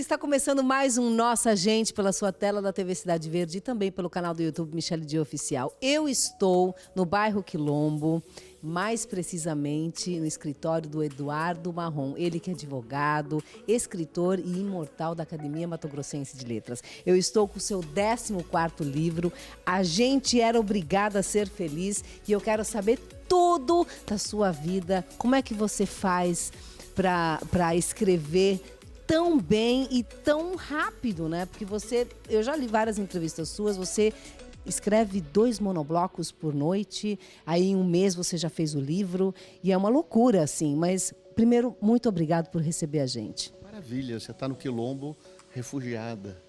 está começando mais um Nossa Gente pela sua tela da TV Cidade Verde e também pelo canal do YouTube Michele Dia Oficial. Eu estou no bairro Quilombo, mais precisamente no escritório do Eduardo Marrom. Ele que é advogado, escritor e imortal da Academia Mato-Grossense de Letras. Eu estou com o seu 14º livro, A Gente Era Obrigada a Ser Feliz, e eu quero saber tudo da sua vida. Como é que você faz para escrever tão bem e tão rápido, né? Porque eu já li várias entrevistas suas, você escreve 2 monoblocos por noite, aí em um mês você já fez o livro, e é uma loucura, assim. Mas, primeiro, muito obrigado por receber a gente. Maravilha, você está no Quilombo, refugiada.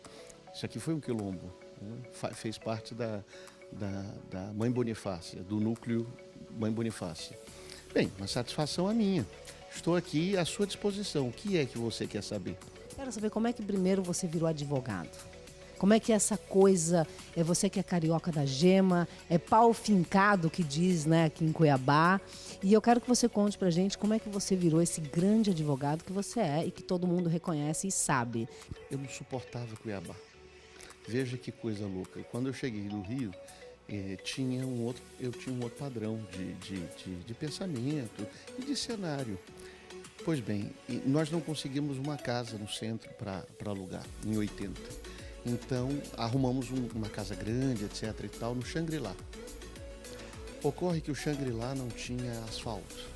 Isso aqui foi um quilombo, né? Fez parte da Mãe Bonifácia, do núcleo Mãe Bonifácia. Bem, uma satisfação é minha. Estou aqui à sua disposição. O que é que você quer saber? Quero saber como é que primeiro você virou advogado. Como é que é essa coisa, é você que é carioca da gema, é pau fincado que diz, né, aqui em Cuiabá. E eu quero que você conte pra gente como é que você virou esse grande advogado que você é e que todo mundo reconhece e sabe. Eu não suportava Cuiabá. Veja que coisa louca. Quando eu cheguei no Rio, eu tinha um outro padrão de pensamento e de cenário. Pois bem, nós não conseguimos uma casa no centro para alugar, em 80. Então, arrumamos uma casa grande, etc. e tal, no Xangri-Lá. Ocorre que o Xangri-Lá não tinha asfalto.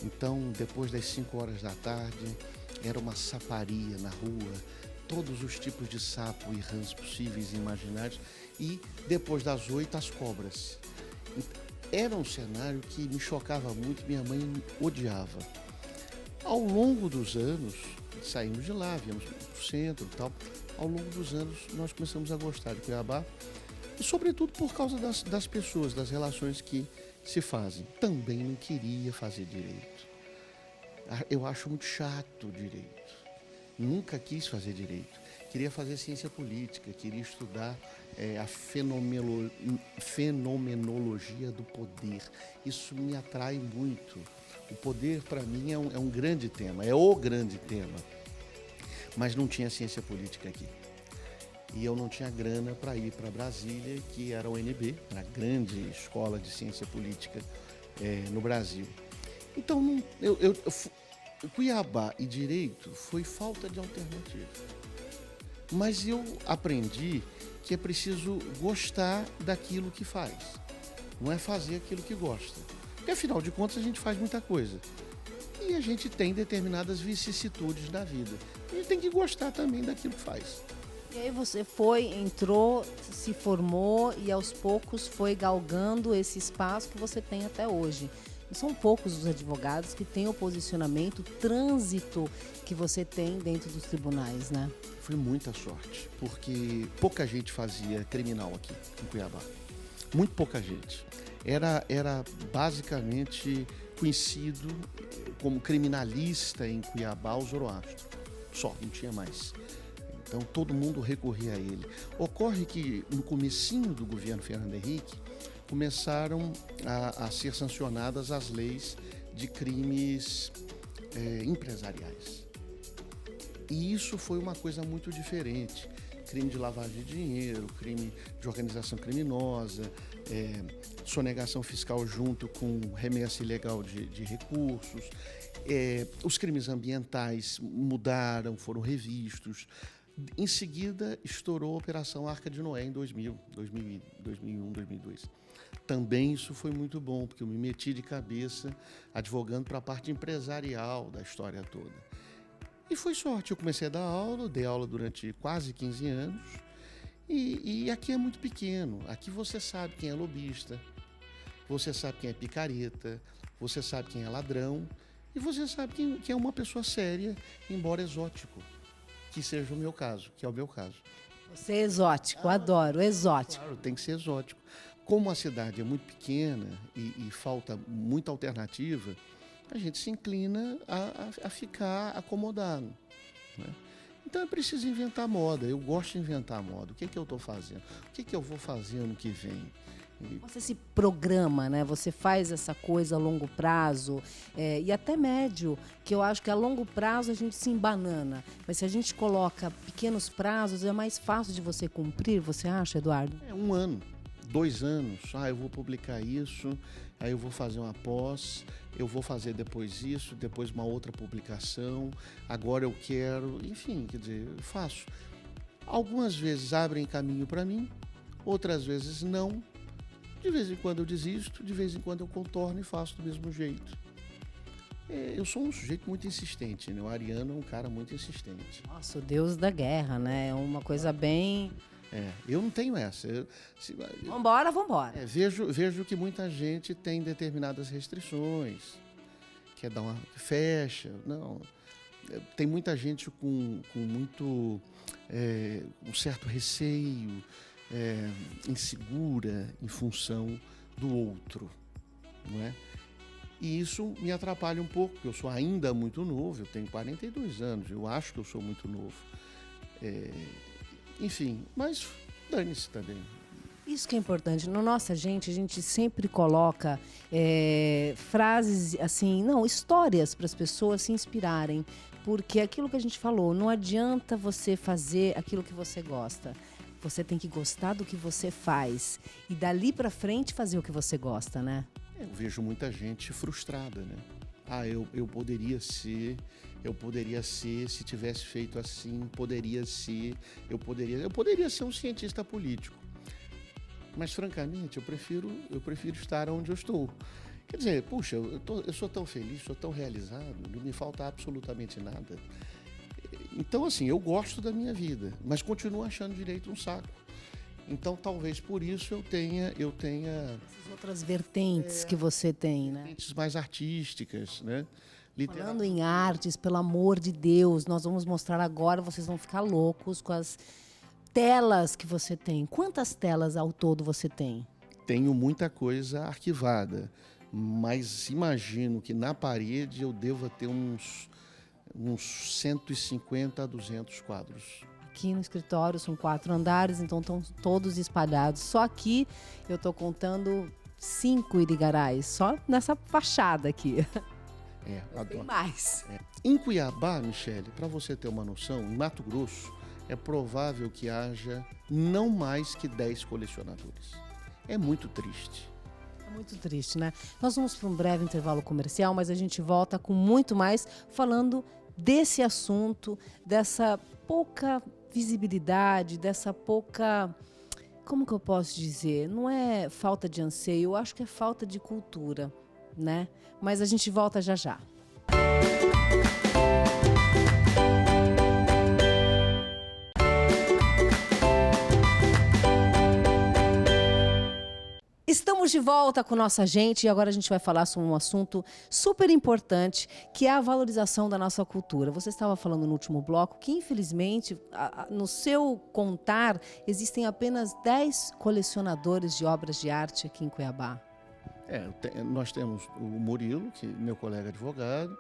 Então, depois das 5 horas da tarde, era uma saparia na rua, todos os tipos de sapo e rãs possíveis e imaginários, e depois das 8, as cobras. Era um cenário que me chocava muito, minha mãe odiava. Ao longo dos anos, saímos de lá, viemos para o centro e tal. Ao longo dos anos, nós começamos a gostar de Cuiabá, e sobretudo por causa das pessoas, das relações que se fazem. Também não queria fazer direito. Eu acho muito chato o direito. Nunca quis fazer direito. Queria fazer ciência política, queria estudar a fenomenologia do poder. Isso me atrai muito. O poder, para mim, é um grande tema, é o grande tema. Mas não tinha ciência política aqui. E eu não tinha grana para ir para Brasília, que era a UNB, a grande escola de ciência política no Brasil. Então, Cuiabá e direito foi falta de alternativa. Mas eu aprendi que é preciso gostar daquilo que faz. Não é fazer aquilo que gosta. Porque, afinal de contas, a gente faz muita coisa. E a gente tem determinadas vicissitudes na vida. A gente tem que gostar também daquilo que faz. E aí você entrou, se formou e aos poucos foi galgando esse espaço que você tem até hoje. E são poucos os advogados que têm o posicionamento, o trânsito que você tem dentro dos tribunais, né? Foi muita sorte, porque pouca gente fazia criminal aqui em Cuiabá. Muito pouca gente. Era basicamente conhecido como criminalista em Cuiabá, o Zoroastro. Só, não tinha mais. Então todo mundo recorria a ele. Ocorre que no comecinho do governo Fernando Henrique começaram a ser sancionadas as leis de crimes empresariais. E isso foi uma coisa muito diferente. Crime de lavagem de dinheiro, crime de organização criminosa, sonegação fiscal junto com remessa ilegal de recursos. Os crimes ambientais mudaram, foram revistos. Em seguida, estourou a Operação Arca de Noé em 2001, 2002. Também isso foi muito bom, porque eu me meti de cabeça advogando para a parte empresarial da história toda. E foi sorte, eu comecei a dar aula, dei aula durante quase 15 anos, e aqui é muito pequeno. Aqui você sabe quem é lobista, você sabe quem é picareta, você sabe quem é ladrão, e você sabe quem é uma pessoa séria, embora exótico. Que seja o meu caso, que é o meu caso. Você é exótico, adoro, exótico. Claro, tem que ser exótico. Como a cidade é muito pequena e falta muita alternativa, a gente se inclina a ficar acomodado, né? Então é preciso inventar moda. Eu gosto de inventar moda. O que eu estou fazendo? O que eu vou fazer ano que vem? Você se programa, né? Você faz essa coisa a longo prazo e até médio, que eu acho que a longo prazo a gente se embanana. Mas se a gente coloca pequenos prazos, é mais fácil de você cumprir, você acha, Eduardo? É 1 ano, 2 anos. Eu vou publicar isso, aí eu vou fazer uma pós, eu vou fazer depois isso, depois uma outra publicação, agora eu quero, enfim, quer dizer, eu faço. Algumas vezes abrem caminho para mim, outras vezes não. De vez em quando eu desisto, de vez em quando eu contorno e faço do mesmo jeito. Eu sou um sujeito muito insistente, né? O Ariano é um cara muito insistente. Nossa, o Deus da guerra, né? É uma coisa bem... Eu não tenho essa. Vambora. Vejo que muita gente tem determinadas restrições, quer dar uma fecha. Não. Tem muita gente com muito um certo receio, insegura em função do outro, não é? E isso me atrapalha um pouco, porque eu sou ainda muito novo, eu tenho 42 anos, eu acho que eu sou muito novo. Enfim, mas dane-se também. Isso que é importante. No Nossa Gente, a gente sempre coloca frases assim, não, histórias para as pessoas se inspirarem. Porque aquilo que a gente falou, não adianta você fazer aquilo que você gosta. Você tem que gostar do que você faz. E dali para frente fazer o que você gosta, né? Eu vejo muita gente frustrada, né? Eu poderia ser, se tivesse feito assim, eu poderia ser um cientista político. Mas, francamente, eu prefiro estar onde eu estou. Quer dizer, puxa, eu sou tão feliz, sou tão realizado, não me falta absolutamente nada. Então, assim, eu gosto da minha vida, mas continuo achando direito um saco. Então, talvez por isso eu tenha Essas outras vertentes que você tem, né? vertentes mais artísticas, né? Falando em artes, pelo amor de Deus, nós vamos mostrar agora, vocês vão ficar loucos com as telas que você tem. Quantas telas ao todo você tem? Tenho muita coisa arquivada, mas imagino que na parede eu deva ter uns 150 a 200 quadros. Aqui no escritório são 4 andares, então estão todos espalhados. Só aqui eu estou contando 5 irigarais, só nessa fachada aqui. Tem Adoro. mais. Em Cuiabá, Michele, para você ter uma noção, em Mato Grosso, é provável que haja não mais que 10 colecionadores. É muito triste. É muito triste, né? Nós vamos para um breve intervalo comercial, mas a gente volta com muito mais falando desse assunto, dessa pouca visibilidade, dessa pouca... Como que eu posso dizer? Não é falta de anseio, eu acho que é falta de cultura, né? Mas a gente volta já já. Estamos de volta com Nossa Gente e agora a gente vai falar sobre um assunto super importante, que é a valorização da nossa cultura. Você estava falando no último bloco que, infelizmente, no seu contar, existem apenas 10 colecionadores de obras de arte aqui em Cuiabá. Nós temos o Murilo, que é meu colega advogado,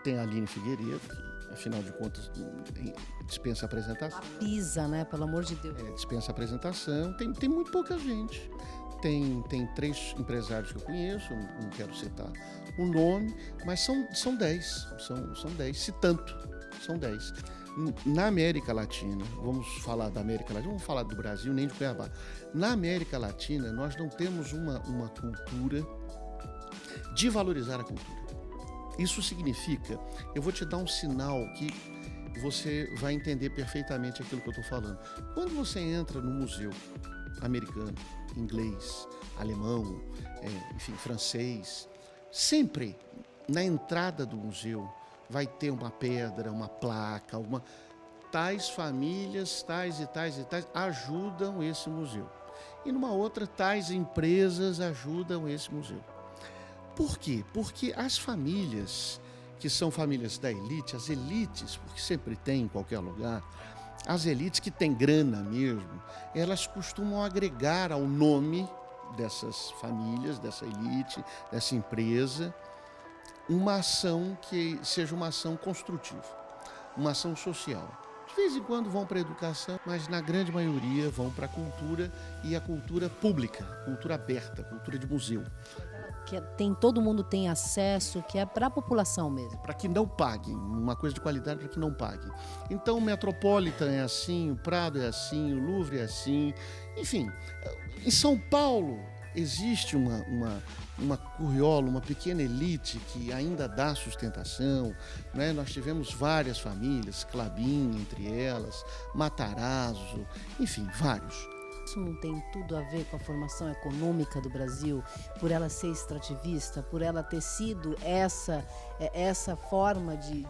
tem a Aline Figueiredo, que, afinal de contas, dispensa apresentação. A Pisa, né? Pelo amor de Deus. Dispensa apresentação. Tem muito pouca gente. Tem 3 empresários que eu conheço, não quero citar o nome, mas são 10. São 10, se tanto, são 10. Na América Latina, vamos falar da América Latina, não vamos falar do Brasil nem de Cuiabá. Na América Latina, nós não temos uma cultura de valorizar a cultura. Isso significa, eu vou te dar um sinal que você vai entender perfeitamente aquilo que eu estou falando. Quando você entra no museu americano, inglês, alemão, enfim, francês, sempre na entrada do museu vai ter uma pedra, uma placa, tais famílias, tais e tais e tais ajudam esse museu. E numa outra, tais empresas ajudam esse museu. Por quê? Porque as famílias, que são famílias da elite, as elites, porque sempre tem em qualquer lugar, as elites que têm grana mesmo, elas costumam agregar ao nome dessas famílias, dessa elite, dessa empresa, uma ação que seja uma ação construtiva, uma ação social, de De vez em quando vão para a educação, mas na grande maioria vão para a cultura, e a cultura pública, cultura aberta, cultura de museu. Todo mundo tem acesso, que é para a população mesmo. Para que não paguem, uma coisa de qualidade para que não paguem. Então o Metropolitan é assim, o Prado é assim, o Louvre é assim. Enfim, em São Paulo existe uma curriola, uma pequena elite que ainda dá sustentação, né? Nós tivemos várias famílias, Klabin entre elas, Matarazzo, enfim, vários. Isso não tem tudo a ver com a formação econômica do Brasil, por ela ser extrativista, por ela ter sido essa forma de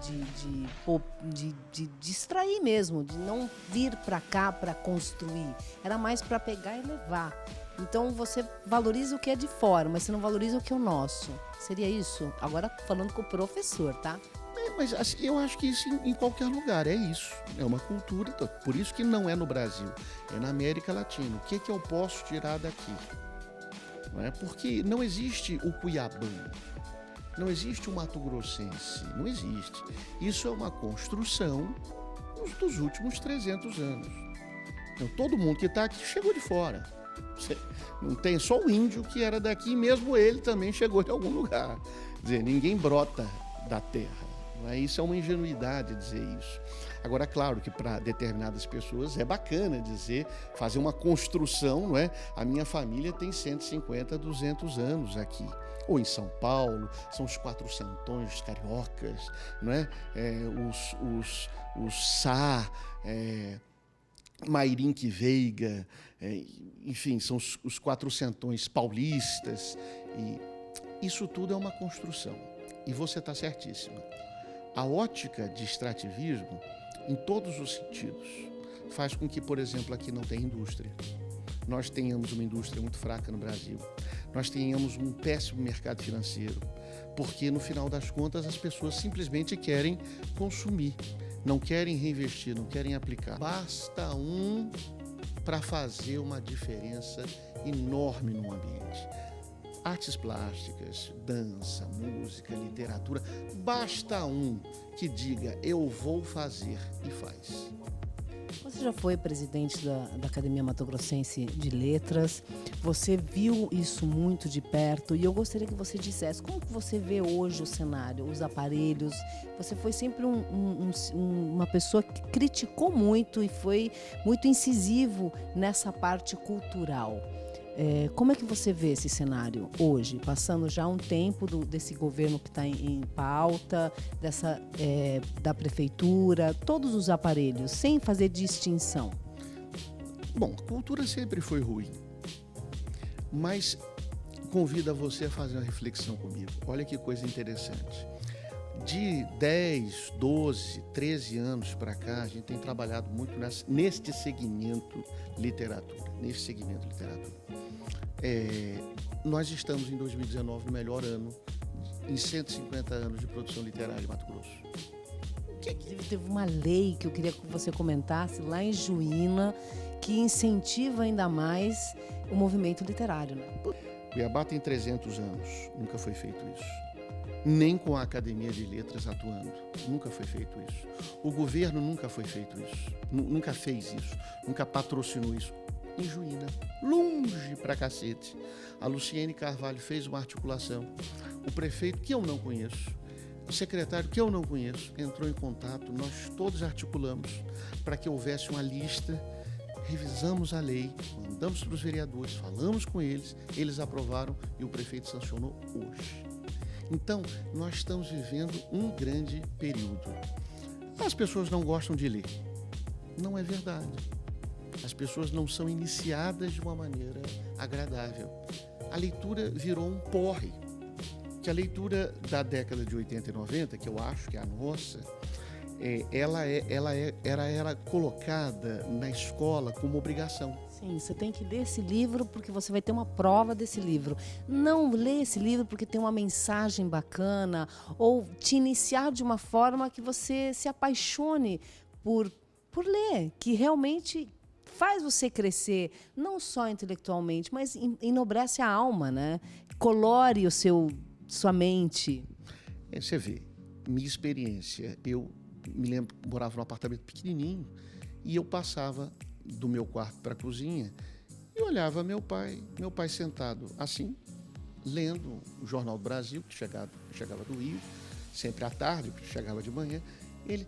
distrair mesmo, de não vir para cá para construir. Era mais para pegar e levar. Então você valoriza o que é de fora, mas você não valoriza o que é o nosso. Seria isso? Agora falando com o professor, tá? Mas assim, eu acho que isso em qualquer lugar, é isso. É uma cultura, por isso que não é no Brasil, é na América Latina. O que eu posso tirar daqui? Não é? Porque não existe o cuiabano, não existe o mato-grossense, não existe. Isso é uma construção dos últimos 300 anos. Então, todo mundo que está aqui chegou de fora. Não tem só o índio que era daqui, mesmo ele também chegou de algum lugar. Quer dizer, ninguém brota da terra. Isso é uma ingenuidade dizer isso. Agora, claro que para determinadas pessoas é bacana dizer, fazer uma construção, não é? A minha família tem 150, 200 anos aqui. Ou em São Paulo, são os quatrocentões cariocas, não é? Os Sá, Mairink Veiga, enfim, são os quatrocentões paulistas. E isso tudo é uma construção. E você está certíssima. A ótica de extrativismo, em todos os sentidos, faz com que, por exemplo, aqui não tenha indústria. Nós tenhamos uma indústria muito fraca no Brasil. Nós tenhamos um péssimo mercado financeiro, porque, no final das contas, as pessoas simplesmente querem consumir, não querem reinvestir, não querem aplicar. Basta um para fazer uma diferença enorme no ambiente. Artes plásticas, dança, música, literatura, basta um que diga, eu vou fazer, e faz. Você já foi presidente da Academia Mato Grossense de Letras, você viu isso muito de perto, e eu gostaria que você dissesse, como que você vê hoje o cenário, os aparelhos? Você foi sempre uma pessoa que criticou muito e foi muito incisivo nessa parte cultural. Como é que você vê esse cenário hoje, passando já um tempo desse governo que está em pauta, da prefeitura, todos os aparelhos, sem fazer distinção? Bom, cultura sempre foi ruim, mas convido a você a fazer uma reflexão comigo. Olha que coisa interessante. De 10, 12, 13 anos para cá, a gente tem trabalhado muito neste segmento literatura, nós estamos em 2019 no melhor ano em 150 anos de produção literária em Mato Grosso. Inclusive, teve uma lei que eu queria que você comentasse lá em Juína, que incentiva ainda mais o movimento literário, né? Cuiabá tem 300 anos, nunca foi feito isso. Nem com a Academia de Letras atuando, nunca foi feito isso. O governo nunca foi feito isso, nunca fez isso, nunca patrocinou isso. Em Juína, longe pra cacete, a Luciene Carvalho fez uma articulação. O prefeito, que eu não conheço, o secretário, que eu não conheço, entrou em contato, nós todos articulamos para que houvesse uma lista, revisamos a lei, mandamos para os vereadores, falamos com eles, eles aprovaram e o prefeito sancionou hoje. Então, nós estamos vivendo um grande período. As pessoas não gostam de ler. Não é verdade. As pessoas não são iniciadas de uma maneira agradável. A leitura virou um porre. Que a leitura da década de 80 e 90, que eu acho que é a nossa, era colocada na escola como obrigação. Sim, você tem que ler esse livro porque você vai ter uma prova desse livro. Não ler esse livro porque tem uma mensagem bacana ou te iniciar de uma forma que você se apaixone por ler, que realmente faz você crescer, não só intelectualmente, mas enobrece a alma, né? Colore sua mente. Você vê, minha experiência, eu me lembro, morava num apartamento pequenininho, e eu passava do meu quarto para a cozinha e olhava meu pai sentado assim, lendo o Jornal do Brasil, que chegava do Rio, sempre à tarde, que chegava de manhã, ele...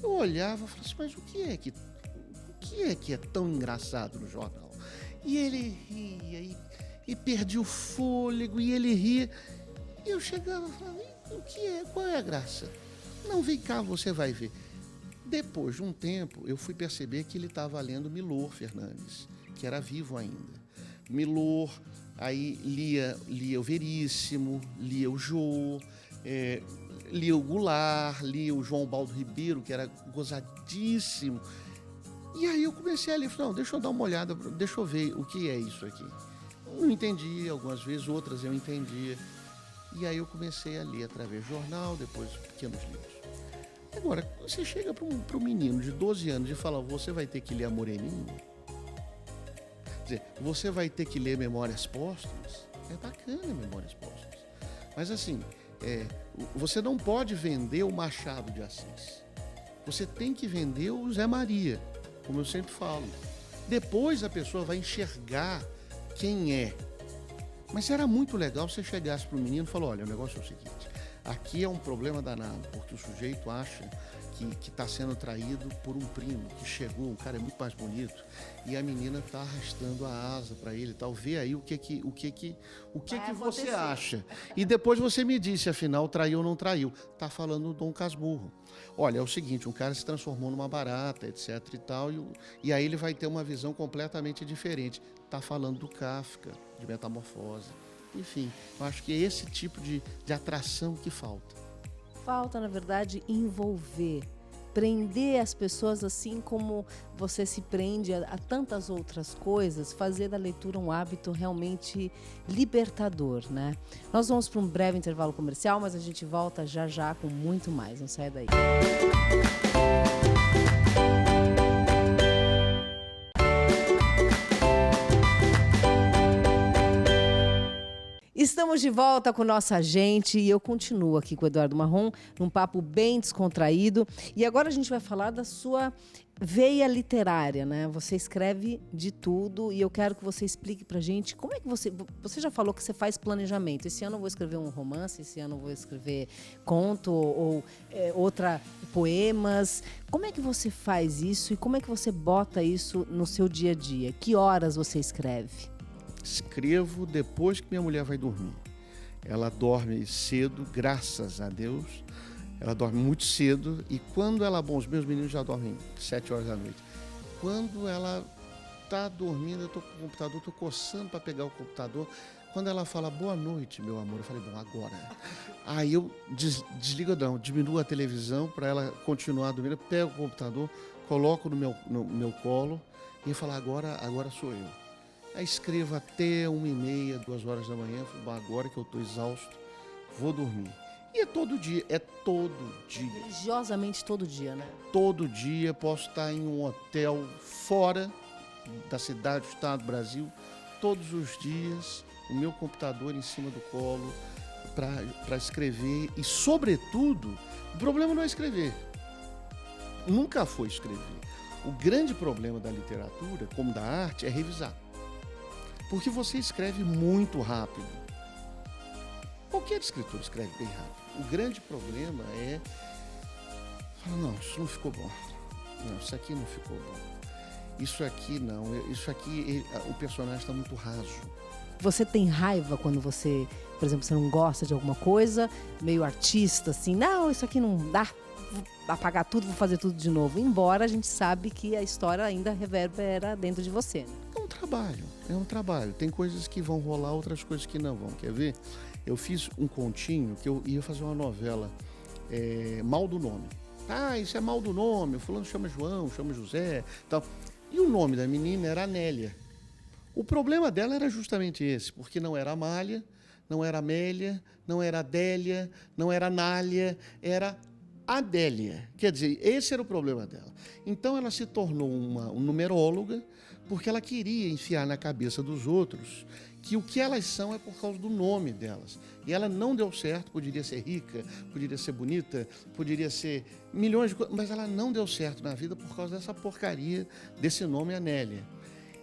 Eu olhava e falava assim, mas o que é que é tão engraçado no jornal? E ele ria, e perdia o fôlego, e ele ria. E eu chegava e falava, o que é? Qual é a graça? Não, vem cá, você vai ver. Depois de um tempo, eu fui perceber que ele estava lendo Milor Fernandes, que era vivo ainda. Milor, aí lia o Veríssimo, lia o Jô, lia o Goulart, lia o João Baldo Ribeiro, que era gozadíssimo. E aí eu comecei a ler, falei, não, deixa eu dar uma olhada, deixa eu ver o que é isso aqui. Não entendi algumas vezes, outras eu entendia. E aí eu comecei a ler através do jornal, depois pequenos livros. Agora, você chega para um menino de 12 anos e fala, você vai ter que ler A Moreninha? Quer dizer, você vai ter que ler Memórias Póstumas? É bacana Memórias Póstumas. Mas assim, você não pode vender o Machado de Assis. Você tem que vender o Zé Maria, como eu sempre falo. Depois a pessoa vai enxergar quem é. Mas era muito legal se você chegasse para o menino e falou, olha, o negócio é o seguinte, aqui é um problema danado, porque o sujeito acha que está sendo traído por um primo que chegou, o cara é muito mais bonito, e a menina está arrastando a asa para ele e tal. Vê aí o que você acha. E depois você me disse, afinal, traiu ou não traiu. Está falando o Dom Casmurro. Olha, é o seguinte, um cara se transformou numa barata, etc e tal, e aí ele vai ter uma visão completamente diferente. Está falando do Kafka, de Metamorfose. Enfim, eu acho que é esse tipo de atração que falta. Falta, na verdade, envolver, prender as pessoas assim como você se prende a tantas outras coisas, fazer da leitura um hábito realmente libertador, né? Nós vamos para um breve intervalo comercial, mas a gente volta já já com muito mais. Não saia daí. Estamos de volta com nossa gente e eu continuo aqui com o Eduardo Marrom num papo bem descontraído. E agora a gente vai falar da sua veia literária, né? Você escreve de tudo e eu quero que você explique pra gente como é que você já falou que você faz planejamento. Esse ano eu vou escrever um romance, esse ano eu vou escrever conto ou poemas. Como é que você faz isso e como é que você bota isso no seu dia a dia? Que horas você escreve? Escrevo depois que minha mulher vai dormir. Ela dorme cedo, graças a Deus. Ela dorme muito cedo e quando ela... Bom, os meus meninos já dormem 7 horas da noite. Quando ela está dormindo, eu estou com o computador, estou coçando para pegar o computador. Quando ela fala, boa noite, meu amor, eu falei, bom, agora. Aí eu desligo, não, diminuo a televisão para ela continuar dormindo, pego o computador, coloco no meu colo e falo, agora sou eu. Aí escrevo até 1h30, 2 horas da manhã, agora que eu estou exausto, vou dormir. E é todo dia. Religiosamente todo dia, né? Todo dia, posso estar em um hotel fora da cidade, do estado do Brasil, todos os dias, o meu computador em cima do colo para escrever e, sobretudo, o problema não é escrever. Nunca foi escrever. O grande problema da literatura, como da arte, é revisar. Porque você escreve muito rápido. Qualquer escritor escreve bem rápido. O grande problema é... não, isso não ficou bom. Não, isso aqui não ficou bom. Isso aqui não. Isso aqui, o personagem está muito raso. Você tem raiva quando você, por exemplo, você não gosta de alguma coisa, meio artista, assim, não, isso aqui não dá, vou apagar tudo, vou fazer tudo de novo. Embora a gente sabe que a história ainda reverbera dentro de você. Né? É um trabalho. Tem coisas que vão rolar, outras coisas que não vão. Quer ver? Eu fiz um continho que eu ia fazer uma novela, Mal do Nome. Ah, isso é Mal do Nome, o fulano chama João, chama José, tal. E o nome da menina era Anélia. O problema dela era justamente esse, porque não era Amália, não era Amélia, não era Adélia, não era Nália, era Adélia. Quer dizer, esse era o problema dela. Então ela se tornou uma numeróloga, porque ela queria enfiar na cabeça dos outros que o que elas são é por causa do nome delas. E ela não deu certo, poderia ser rica, poderia ser bonita, poderia ser milhões de coisas, mas ela não deu certo na vida por causa dessa porcaria desse nome Anélia.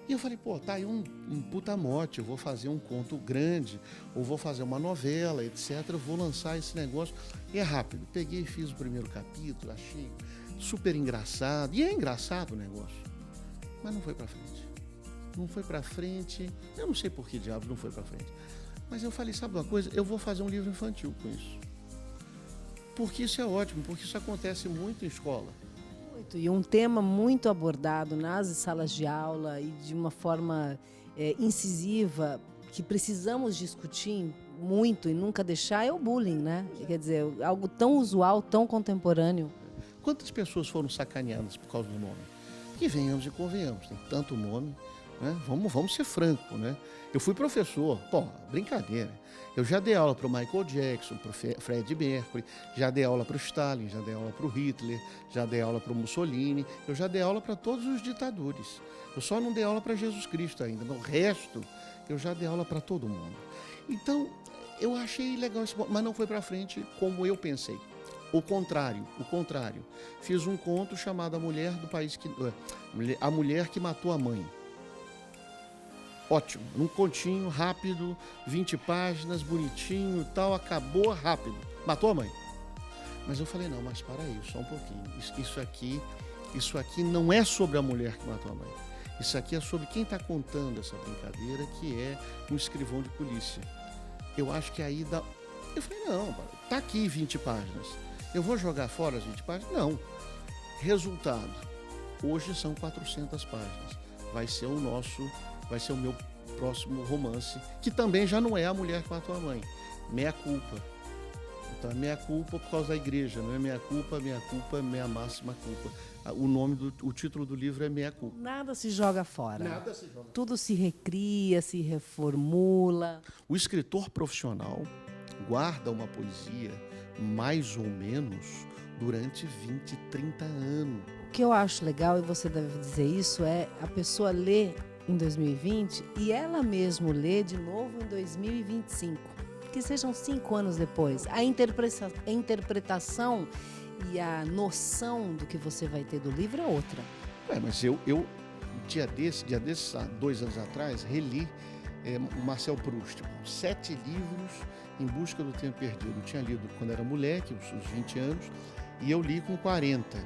E eu falei, pô, tá aí um puta mote, eu vou fazer um conto grande, ou vou fazer uma novela, etc. Eu vou lançar esse negócio. E é rápido. Peguei e fiz o primeiro capítulo, achei super engraçado. E é engraçado o negócio. Mas não foi pra frente. Não foi pra frente. Eu não sei por que diabos não foi pra frente. Mas eu falei, sabe uma coisa? Eu vou fazer um livro infantil com isso. Porque isso é ótimo, porque isso acontece muito em escola. E um tema muito abordado nas salas de aula e de uma forma incisiva, que precisamos discutir muito e nunca deixar, é o bullying, né? Quer dizer, algo tão usual, tão contemporâneo. Quantas pessoas foram sacaneadas por causa do nome? Que venhamos e convenhamos, tem tanto nome, né? Vamos ser francos, né? Eu fui professor, pô, brincadeira. Eu já dei aula para o Michael Jackson, para o Fred Mercury, já dei aula para o Stalin, já dei aula para o Hitler, já dei aula para o Mussolini, eu já dei aula para todos os ditadores. Eu só não dei aula para Jesus Cristo ainda, mas o resto eu já dei aula para todo mundo. Então, eu achei legal esse, mas não foi para frente como eu pensei. O contrário. Fiz um conto chamado A Mulher do País que... A Mulher que Matou a Mãe. Ótimo, um continho rápido, 20 páginas, bonitinho e tal, acabou rápido. Matou a mãe. Mas eu falei, não, mas para aí, só um pouquinho. Isso aqui não é sobre a mulher que matou a mãe. Isso aqui é sobre quem está contando essa brincadeira, que é um escrivão de polícia. Eu acho que aí dá... Eu falei, não, tá aqui 20 páginas. Eu vou jogar fora as 20 páginas? Não. Resultado, hoje são 400 páginas. Vai ser o meu próximo romance, que também já não é A Mulher que Matou a Mãe. Meia culpa. Então é meia culpa por causa da igreja, não é meia culpa, meia máxima culpa. O título do livro é Meia Culpa. Nada se joga fora. Nada se joga. Tudo se recria, se reformula. O escritor profissional guarda uma poesia mais ou menos durante 20, 30 anos. O que eu acho legal, e você deve dizer isso, é a pessoa ler em 2020 e ela mesmo lê de novo em 2025. Que sejam 5 anos depois. A interpretação e a noção do que você vai ter do livro é outra. Mas eu dia desses, há 2 anos atrás, reli Marcel Proust, 7 livros em busca do tempo perdido. Eu tinha lido quando era moleque, uns 20 anos, e eu li com 40.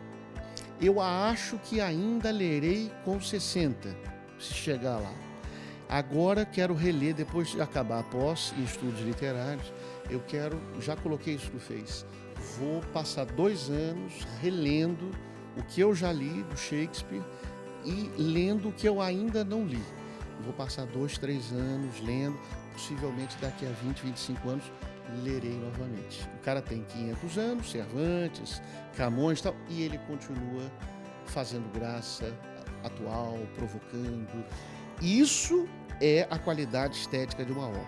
Eu acho que ainda lerei com 60, se chegar lá. Agora quero reler, depois de acabar a pós em estudos literários, já coloquei isso no Face, vou passar 2 anos relendo o que eu já li do Shakespeare e lendo o que eu ainda não li. Vou passar 2, 3 anos lendo, possivelmente daqui a 20, 25 anos lerei novamente. O cara tem 500 anos, Cervantes, Camões e tal, e ele continua fazendo graça, atual, provocando. Isso é a qualidade estética de uma obra,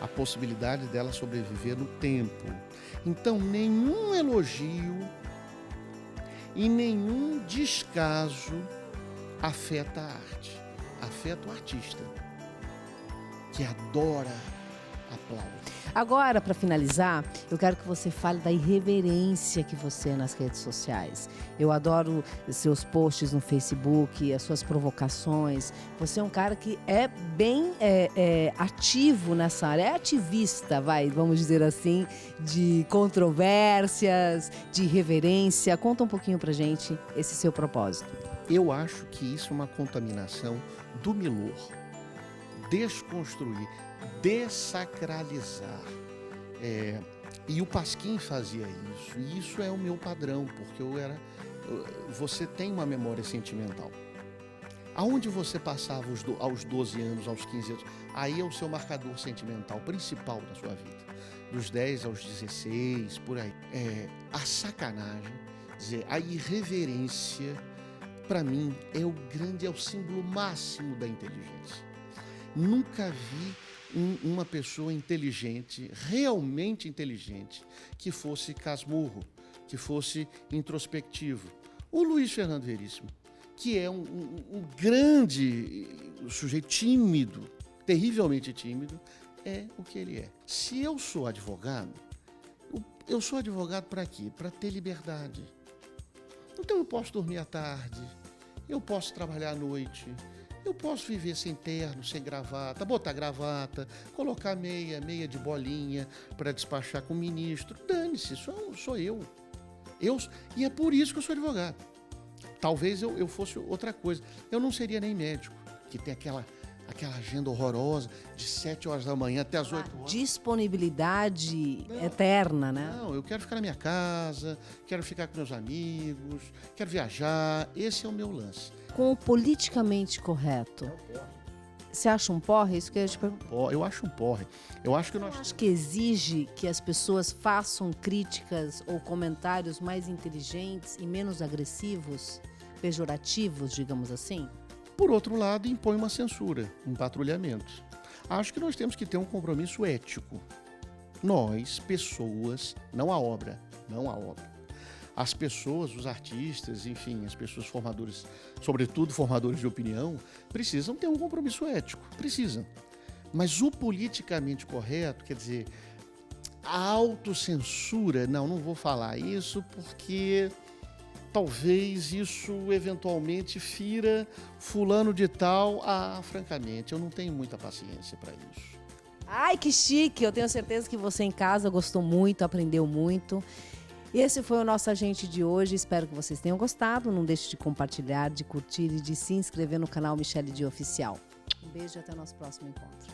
a possibilidade dela sobreviver no tempo. Então, nenhum elogio e nenhum descaso afeta a arte, afeta o artista, que adora aplauso. Agora, para finalizar, eu quero que você fale da irreverência que você é nas redes sociais. Eu adoro seus posts no Facebook, as suas provocações. Você é um cara que é bem ativo nessa área, é ativista, vamos dizer assim, de controvérsias, de irreverência. Conta um pouquinho pra gente esse seu propósito. Eu acho que isso é uma contaminação do Milor. Desconstruir, dessacralizar. E o Pasquim fazia isso. E isso é o meu padrão, porque você tem uma memória sentimental. Aonde você passava aos 12 anos, aos 15 anos, aí é o seu marcador sentimental principal da sua vida. Dos 10 aos 16, por aí. A sacanagem, a irreverência, para mim, é o símbolo máximo da inteligência. Nunca vi uma pessoa inteligente, realmente inteligente, que fosse casmurro, que fosse introspectivo. O Luiz Fernando Veríssimo, que é um grande sujeito tímido, terrivelmente tímido, é o que ele é. Se eu sou advogado, eu sou advogado para quê? Para ter liberdade. Então eu posso dormir à tarde, eu posso trabalhar à noite, eu posso viver sem terno, sem gravata, botar gravata, colocar meia de bolinha para despachar com o ministro. Dane-se, sou eu. E é por isso que eu sou advogado. Talvez eu fosse outra coisa. Eu não seria nem médico, que tem aquela agenda horrorosa de 7 horas da manhã até as 8 horas. Disponibilidade eterna, né? Não, eu quero ficar na minha casa, quero ficar com meus amigos, quero viajar. Esse é o meu lance. Com o politicamente correto. Você acha um porre? Isso que eu ia te perguntar. Eu acho um porre. Eu acho que nós... Eu acho que exige que as pessoas façam críticas ou comentários mais inteligentes e menos agressivos, pejorativos, digamos assim? Por outro lado, impõe uma censura, um patrulhamento. Acho que nós temos que ter um compromisso ético. Nós, pessoas, não a obra. As pessoas, os artistas, enfim, as pessoas formadoras, sobretudo formadores de opinião, precisam ter um compromisso ético, precisam. Mas o politicamente correto, quer dizer, a autocensura, não vou falar isso porque talvez isso eventualmente fira fulano de tal. Francamente, eu não tenho muita paciência para isso. Ai, que chique! Eu tenho certeza que você em casa gostou muito, aprendeu muito. Esse foi o nosso Agente de hoje. Espero que vocês tenham gostado. Não deixe de compartilhar, de curtir e de se inscrever no canal Michelle Di Oficial. Um beijo e até o nosso próximo encontro.